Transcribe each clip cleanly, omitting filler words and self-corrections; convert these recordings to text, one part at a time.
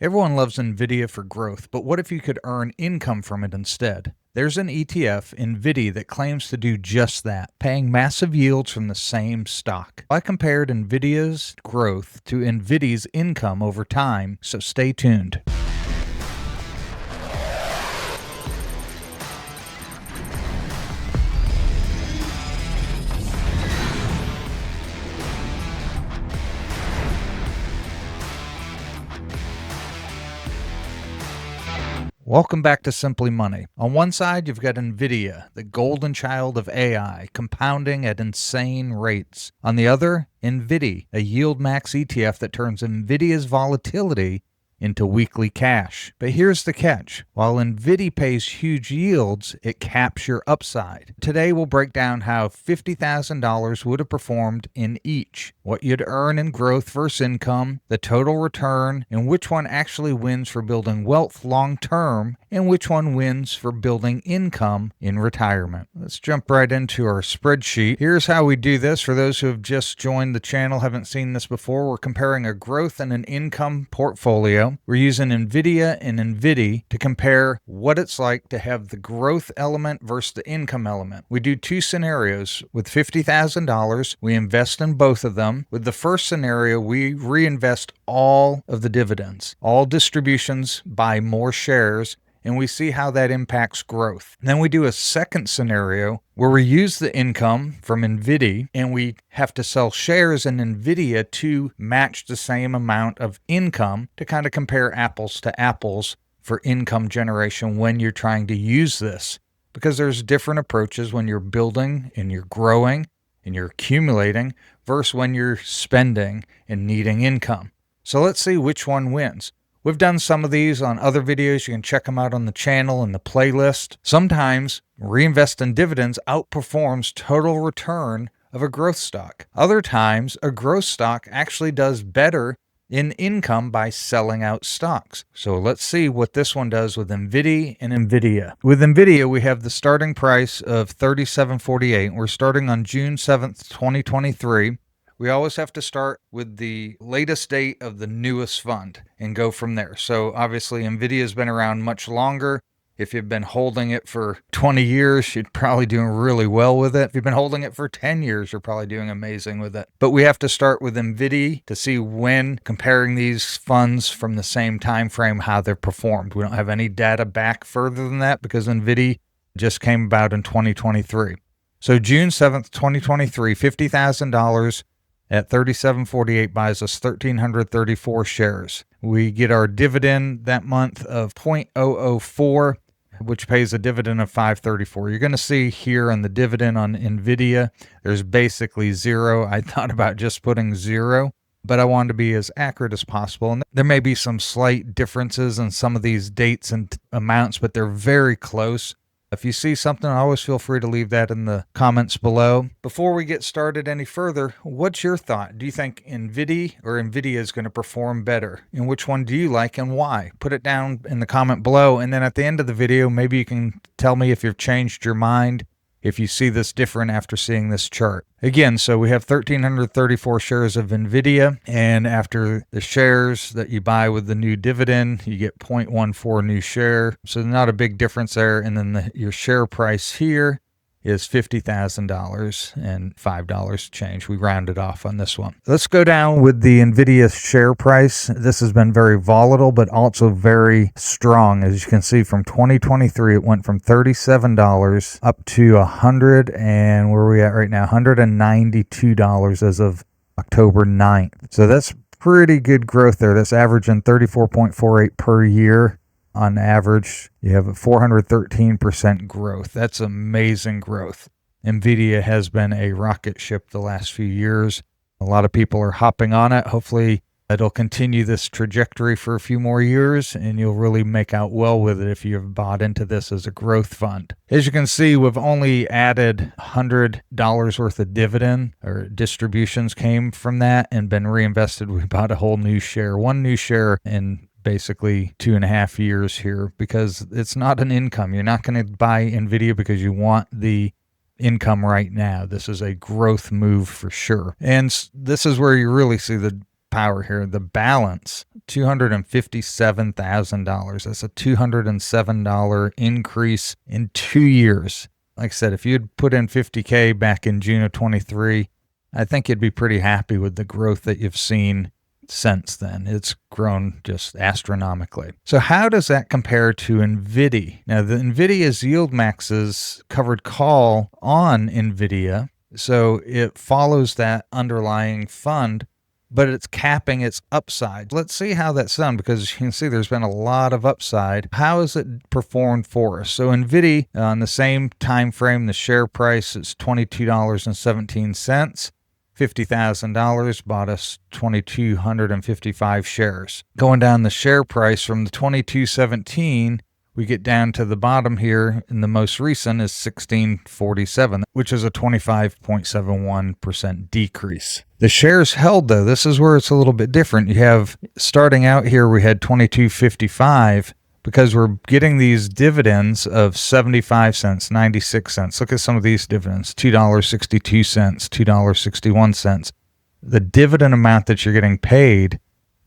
Everyone loves Nvidia for growth, but what if you could earn income from it instead? There's an ETF, Nvidia, that claims to do just that, paying massive yields from the same stock. I compared Nvidia's growth to Nvidia's income over time, so stay tuned. Welcome back to Simply Money. On one side, you've got Nvidia, the golden child of AI, compounding at insane rates. On the other, NVDA, a yield max ETF that turns Nvidia's volatility into weekly cash. But here's the catch. While NVDA pays huge yields, it caps your upside. Today, we'll break down how $50,000 would have performed in each, what you'd earn in growth versus income, the total return, and which one actually wins for building wealth long term, and which one wins for building income in retirement. Let's jump right into our spreadsheet. Here's how we do this. For those who have just joined the channel, haven't seen this before, we're comparing a growth and an income portfolio. We're using Nvidia and NVDA to compare what it's like to have the growth element versus the income element. We do two scenarios. With $50,000, we invest in both of them. With the first scenario, we reinvest all of the dividends. All distributions buy more shares, and we see how that impacts growth. Then we do a second scenario where we use the income from NVDA and we have to sell shares in NVIDIA to match the same amount of income to kind of compare apples to apples for income generation when you're trying to use this. Because there's different approaches when you're building and you're growing and you're accumulating versus when you're spending and needing income. So let's see which one wins. We've done some of these on other videos. You can check them out on the channel and the playlist. Sometimes reinvest in dividends outperforms total return of a growth stock. Other times, a growth stock actually does better in income by selling out stocks. So let's see what this one does with NVDA and NVIDIA. With NVIDIA, we have the starting price of $37.48. We're starting on June 7th, 2023. We always have to start with the latest date of the newest fund and go from there. So obviously NVIDIA has been around much longer. If you've been holding it for 20 years, you're probably doing really well with it. If you've been holding it for 10 years, you're probably doing amazing with it. But we have to start with NVIDIA to see when comparing these funds from the same time frame, how they're performed. We don't have any data back further than that because NVIDIA just came about in 2023. So June 7th, 2023, $50,000 at $37.48 buys us 1,334 shares. We get our dividend that month of 0.004, which pays a dividend of $5.34. You're going to see here on the dividend on NVIDIA, there's basically zero. I thought about just putting zero, but I wanted to be as accurate as possible. And there may be some slight differences in some of these dates and amounts, but they're very close. If you see something, always feel free to leave that in the comments below. Before we get started any further, what's your thought? Do you think NVIDIA or NVIDIA is going to perform better? And which one do you like and why? Put it down in the comment below. And then at the end of the video, maybe you can tell me if you've changed your mind, if you see this different after seeing this chart. Again, so we have 1,334 shares of NVIDIA, and after the shares that you buy with the new dividend, you get 0.14 new share. So not a big difference there. And then your share price here is $50,000 and $5 change. We rounded off on this one. Let's go down with the NVIDIA share price. This has been very volatile, but also very strong. As you can see, from 2023, it went from $37 up to $100, and where are we at right now? $192 as of October 9th. So that's pretty good growth there. That's averaging 34.48 per year. On average, you have a 413% growth. That's amazing growth. NVIDIA has been a rocket ship the last few years. A lot of people are hopping on it. Hopefully, it'll continue this trajectory for a few more years, and you'll really make out well with it if you've bought into this as a growth fund. As you can see, we've only added $100 worth of dividend or distributions came from that and been reinvested. We bought a whole new share, one new share in basically 2.5 years here, because it's not an income. You're not going to buy NVIDIA because you want the income right now. This is a growth move for sure. And this is where you really see the power here. The balance, $257,000. That's a $207 increase in 2 years. Like I said, if you had put in 50K back in June of 23, I think you'd be pretty happy with the growth that you've seen since then. It's grown just astronomically. So how does that compare to NVIDIA? Now, the NVIDIA's yield maxes covered call on NVIDIA, so it follows that underlying fund, but it's capping its upside. Let's see how that's done, because you can see there's been a lot of upside. How has it performed for us? So NVIDIA, on the same time frame, the share price is $22.17. $50,000 bought us 2,255 shares. Going down the share price from the 22.17, we get down to the bottom here, and the most recent is 16.47, which is a 25.71% decrease. The shares held, though, this is where it's a little bit different. You have, starting out here, we had 22.55, because we're getting these dividends of 75 cents, 96 cents. Look at some of these dividends, $2.62, $2.61. The dividend amount that you're getting paid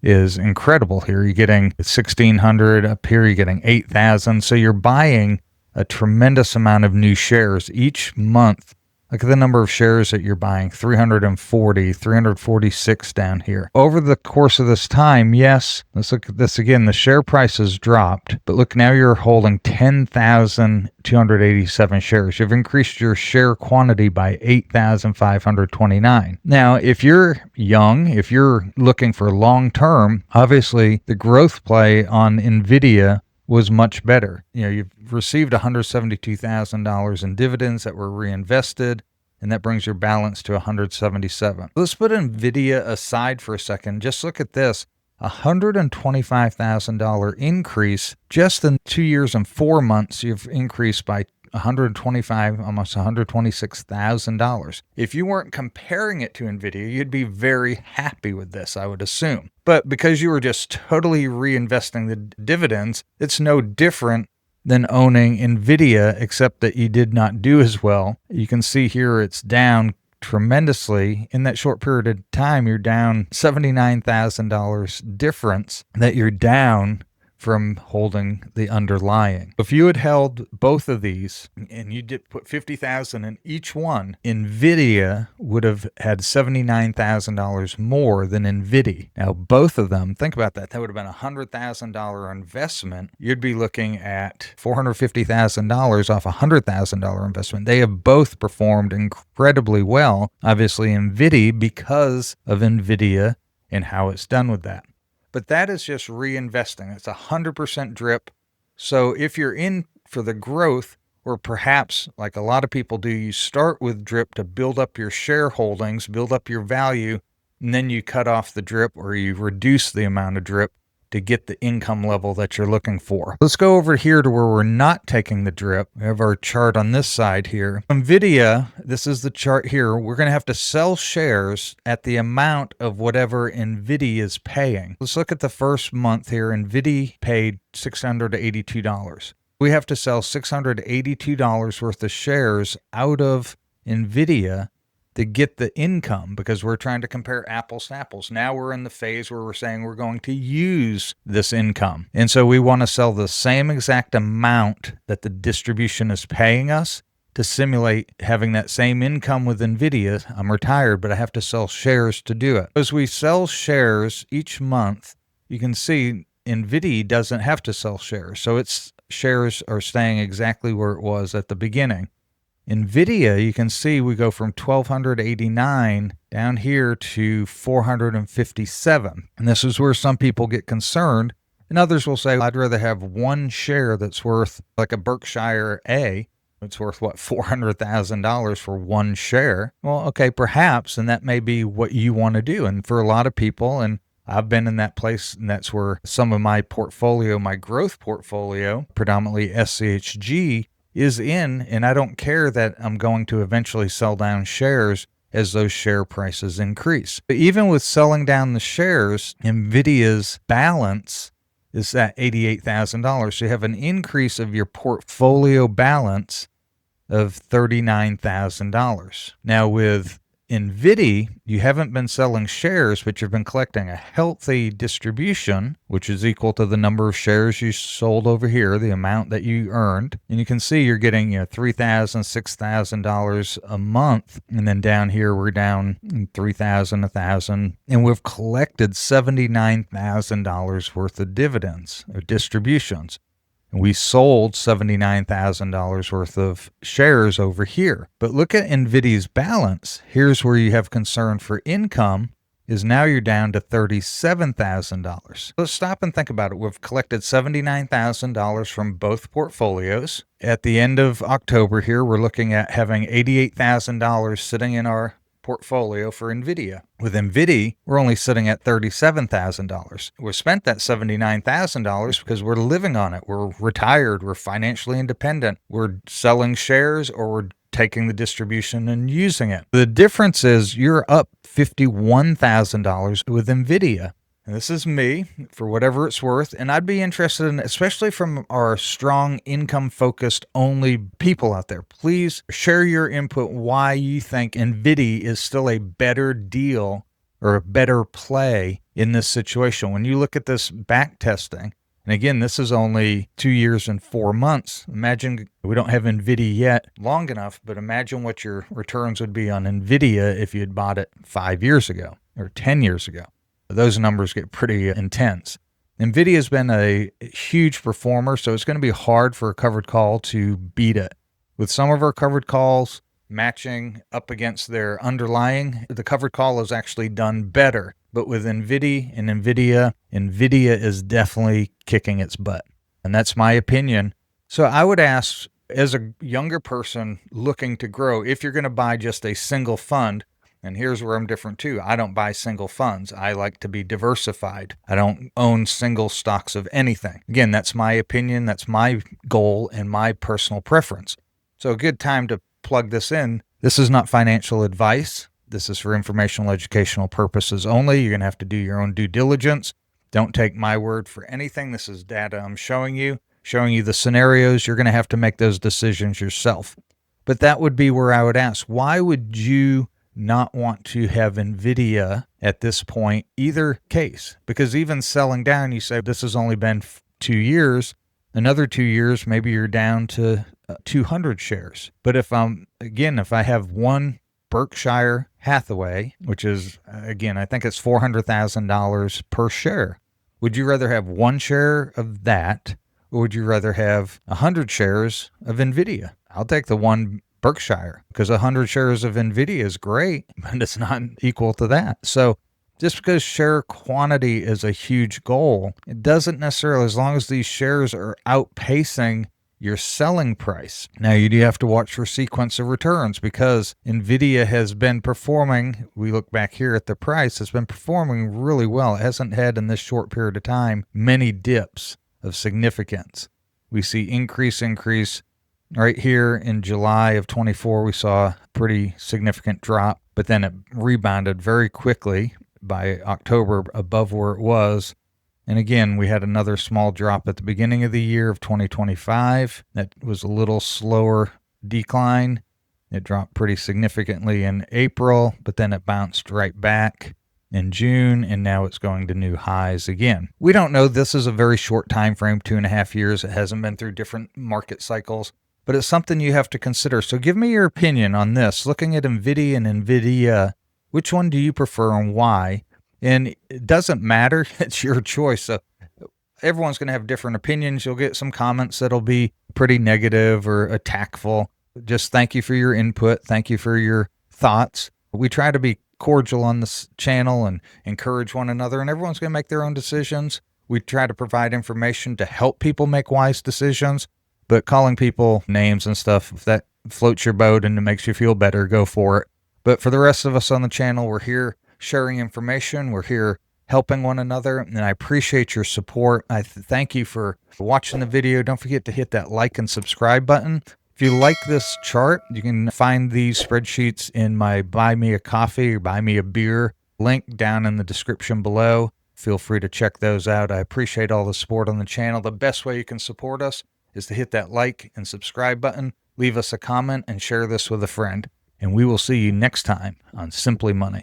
is incredible here. You're getting 1,600 up here, you're getting 8,000. So you're buying a tremendous amount of new shares each month. Look at the number of shares that you're buying, 340, 346 down here. Over the course of this time, yes, let's look at this again. The share price has dropped, but look, now you're holding 10,287 shares. You've increased your share quantity by 8,529. Now, if you're young, if you're looking for long term, obviously the growth play on NVIDIA was much better. You've received $172,000 in dividends that were reinvested, and that brings your balance to $177,000. Let's put NVIDIA aside for a second. Just look at this. $125,000 increase just in 2 years and 4 months. You've increased by $125,000, almost $126,000. If you weren't comparing it to NVIDIA, you'd be very happy with this, I would assume. But because you were just totally reinvesting the dividends, it's no different than owning NVIDIA, except that you did not do as well. You can see here it's down tremendously. In that short period of time, you're down $79,000 difference that you're down from holding the underlying. If you had held both of these and you did put $50,000 in each one, NVIDIA would have had $79,000 more than NVIDIA. Now, both of them, think about that. That would have been a $100,000 investment. You'd be looking at $450,000 off a $100,000 investment. They have both performed incredibly well, obviously NVIDIA, because of NVIDIA and how it's done with that. But that is just reinvesting. It's 100% drip. So if you're in for the growth, or perhaps like a lot of people do, you start with drip to build up your shareholdings, build up your value, and then you cut off the drip, or you reduce the amount of drip to get the income level that you're looking for. Let's go over here to where we're not taking the drip. We have our chart on this side here. NVIDIA, this is the chart here. We're going to have to sell shares at the amount of whatever NVIDIA is paying. Let's look at the first month here. NVIDIA paid $682. We have to sell $682 worth of shares out of NVIDIA to get the income, because we're trying to compare apples to apples. Now we're in the phase where we're saying we're going to use this income. And so we want to sell the same exact amount that the distribution is paying us to simulate having that same income with NVIDIA. I'm retired, but I have to sell shares to do it. As we sell shares each month, you can see NVIDIA doesn't have to sell shares. So its shares are staying exactly where it was at the beginning. NVIDIA, you can see we go from 1,289 down here to 457. And this is where some people get concerned. And others will say, I'd rather have one share that's worth, like a Berkshire A, it's worth, what, $400,000 for one share. Well, okay, perhaps, and that may be what you want to do. And for a lot of people, and I've been in that place, and that's where some of my portfolio, my growth portfolio, predominantly SCHG, is in, and I don't care that I'm going to eventually sell down shares as those share prices increase. But even with selling down the shares, NVIDIA's balance is at $88,000. So you have an increase of your portfolio balance of $39,000. Now with NVDA, you haven't been selling shares, but you've been collecting a healthy distribution, which is equal to the number of shares you sold over here, the amount that you earned. And you can see you're getting $3,000, $6,000 a month. And then down here, we're down $3,000, $1,000. And we've collected $79,000 worth of dividends or distributions. We sold $79,000 worth of shares over here. But look at NVIDIA's balance. Here's where you have concern for income is now you're down to $37,000. Let's stop and think about it. We've collected $79,000 from both portfolios. At the end of October here, we're looking at having $88,000 sitting in our portfolio for NVIDIA. With NVIDIA, we're only sitting at $37,000. We spent that $79,000 because we're living on it. We're retired. We're financially independent. We're selling shares or we're taking the distribution and using it. The difference is you're up $51,000 with NVIDIA. And this is me, for whatever it's worth, and I'd be interested in, especially from our strong income-focused only people out there, please share your input why you think NVIDIA is still a better deal or a better play in this situation. When you look at this back testing, and again, this is only 2 years and 4 months. Imagine, we don't have NVIDIA yet long enough, but imagine what your returns would be on NVIDIA if you had bought it 5 years ago or 10 years ago. Those numbers get pretty intense. NVIDIA has been a huge performer, so it's going to be hard for a covered call to beat it. With some of our covered calls matching up against their underlying, the covered call has actually done better. But with NVIDIA and NVIDIA is definitely kicking its butt. And that's my opinion. So I would ask, as a younger person looking to grow, if you're going to buy just a single fund, and here's where I'm different too. I don't buy single funds. I like to be diversified. I don't own single stocks of anything. Again, that's my opinion. That's my goal and my personal preference. So a good time to plug this in. This is not financial advice. This is for informational, educational purposes only. You're going to have to do your own due diligence. Don't take my word for anything. This is data I'm showing you the scenarios. You're going to have to make those decisions yourself. But that would be where I would ask, why would you not want to have NVIDIA at this point, either case? Because even selling down, you say this has only been 2 years, another 2 years, maybe you're down to 200 shares. But if I have one Berkshire Hathaway, which is, again, I think it's $400,000 per share. Would you rather have one share of that, or would you rather have 100 shares of NVIDIA? I'll take the one Berkshire, because 100 shares of NVIDIA is great, but it's not equal to that. So just because share quantity is a huge goal, it doesn't necessarily, as long as these shares are outpacing your selling price. Now, you do have to watch for sequence of returns, because NVIDIA has been performing, we look back here at the price, it's been performing really well. It hasn't had, in this short period of time, many dips of significance. We see increase. Right here in July of 24, we saw a pretty significant drop, but then it rebounded very quickly by October above where it was. And again, we had another small drop at the beginning of the year of 2025. That was a little slower decline. It dropped pretty significantly in April, but then it bounced right back in June, and now it's going to new highs again. We don't know. This is a very short time frame, 2.5 years. It hasn't been through different market cycles, but it's something you have to consider. So give me your opinion on this. Looking at NVIDIA and NVIDIA, which one do you prefer and why? And it doesn't matter. It's your choice. So everyone's going to have different opinions. You'll get some comments that'll be pretty negative or attackful. Just thank you for your input. Thank you for your thoughts. We try to be cordial on this channel and encourage one another, and everyone's going to make their own decisions. We try to provide information to help people make wise decisions. But calling people names and stuff, if that floats your boat and it makes you feel better, go for it. But for the rest of us on the channel, we're here sharing information. We're here helping one another, and I appreciate your support. I thank you for watching the video. Don't forget to hit that like and subscribe button. If you like this chart, you can find these spreadsheets in my Buy Me a Coffee or Buy Me a Beer link down in the description below. Feel free to check those out. I appreciate all the support on the channel. The best way you can support us is to hit that like and subscribe button, leave us a comment, and share this with a friend. and we will see you next time on Simply Money.